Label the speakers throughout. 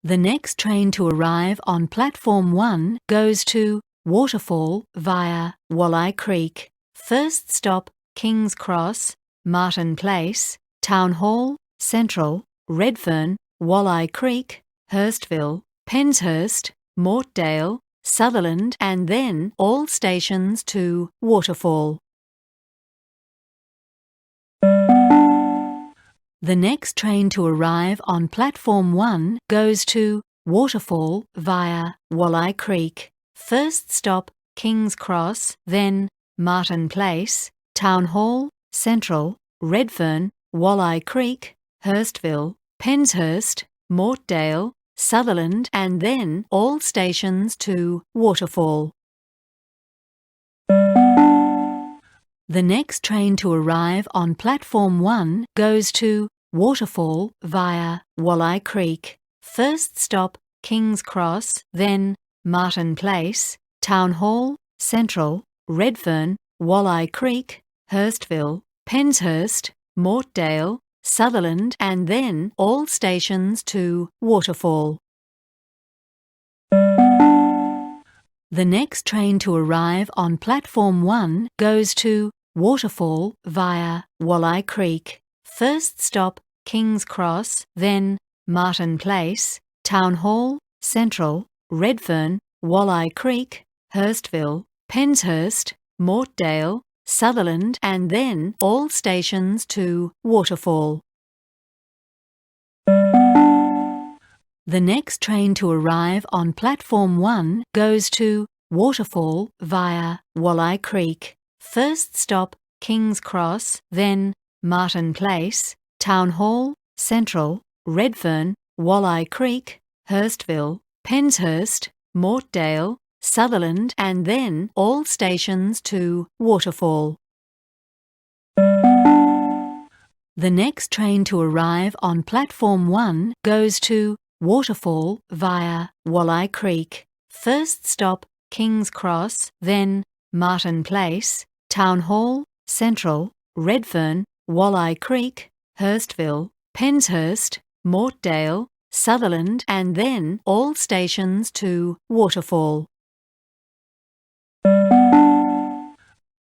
Speaker 1: The next train to arrive on Platform 1 goes to Waterfall via Wolli Creek. First stop King's Cross, Martin Place, Town Hall, Central, Redfern, Wolli Creek, Hurstville, Penshurst, Mortdale, Sutherland, and then all stations to Waterfall. The next train to arrive on Platform 1 goes to Waterfall via Wolli Creek. First stop King's Cross, then Martin Place, Town Hall, Central, Redfern, Wolli Creek, Hurstville, Penshurst, Mortdale, Sutherland, and then all stations to Waterfall. The next train to arrive on Platform 1 goes to Waterfall via Wolli Creek. First stop King's Cross, then Martin Place, Town Hall, Central, Redfern, Wolli Creek, Hurstville, Penshurst, Mortdale, Sutherland, and then all stations to Waterfall. The next train to arrive on Platform 1 goes to Waterfall via Wolli Creek. First stop King's Cross, then Martin Place, Town Hall, Central, Redfern, Wolli Creek, Hurstville, Penshurst, Mortdale, Sutherland, and then all stations to Waterfall. The next train to arrive on Platform 1 goes to Waterfall via Wolli Creek. First stop King's Cross, then Martin Place, Town Hall, Central, Redfern, Wolli Creek, Hurstville, Penshurst, Mortdale, Sutherland, and then all stations to Waterfall. The next train to arrive on Platform 1 goes to Waterfall via Wolli Creek. First stop King's Cross, then Martin Place, Town Hall, Central, Redfern, Wolli Creek, Hurstville, Penshurst, Mortdale, Sutherland, and then all stations to Waterfall.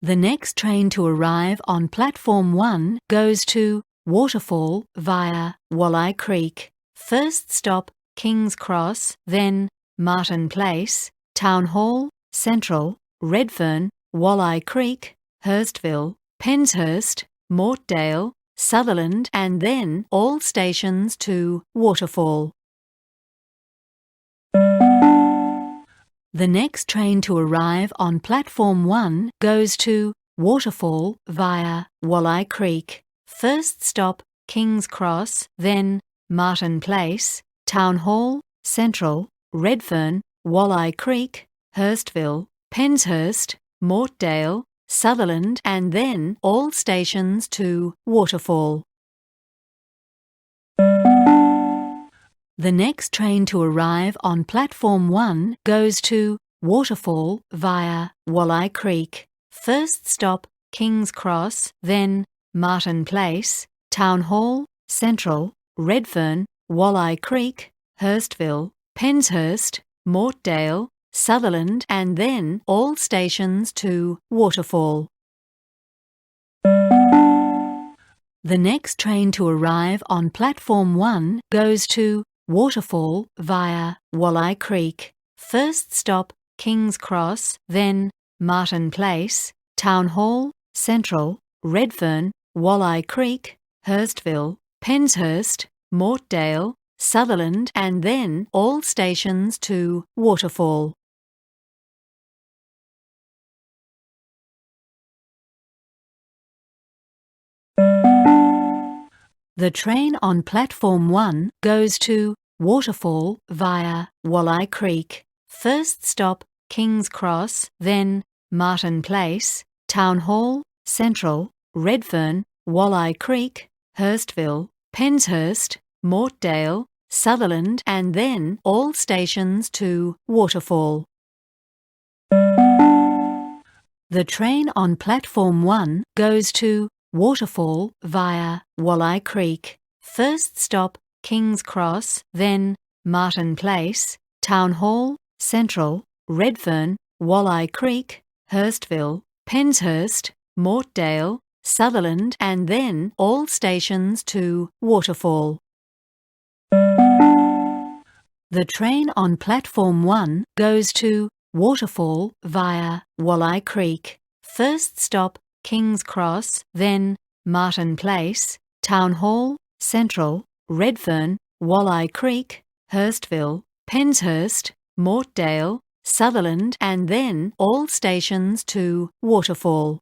Speaker 1: The next train to arrive on Platform 1 goes to Waterfall via Wolli Creek. First stop King's Cross, then Martin Place, Town Hall, Central, Redfern, Wolli Creek, Hurstville, Penshurst, Mortdale, Sutherland, and then all stations to Waterfall. The next train to arrive on Platform 1 goes to Waterfall via Wolli Creek. First stop King's Cross, then Martin Place, Town Hall, Central, Redfern, Wolli Creek, Hurstville, Penshurst, Mortdale, Sutherland, and then all stations to Waterfall. The next train to arrive on Platform 1 goes to Waterfall via Wolli Creek. First stop King's Cross, then Martin Place, Town Hall, Central, Redfern, Wolli Creek, Hurstville, Penshurst, Mortdale, Sutherland, and then all stations to Waterfall. The next train to arrive on Platform 1 goes to Waterfall via Wolli Creek. First stop King's Cross, then Martin Place, Town Hall, Central, Redfern, Wolli Creek, Hurstville, Penshurst, Mortdale, Sutherland, and then all stations to Waterfall. The train on Platform 1 goes to Waterfall via Wolli Creek. First stop King's Cross, then Martin Place, Town Hall, Central, Redfern, Wolli Creek, Hurstville, Penshurst, Mortdale, Sutherland, and then all stations to Waterfall. The train on Platform 1 goes to Waterfall via Wolli Creek. First stop King's Cross, then Martin Place, Town Hall, Central, Redfern, Wolli Creek, Hurstville, Penshurst, Mortdale, Sutherland, and then all stations to Waterfall. The train on Platform 1 goes to Waterfall via Wolli Creek. First stop King's Cross, then Martin Place, Town Hall, Central, Redfern, Wolli Creek, Hurstville, Penshurst, Mortdale, Sutherland, and then all stations to Waterfall.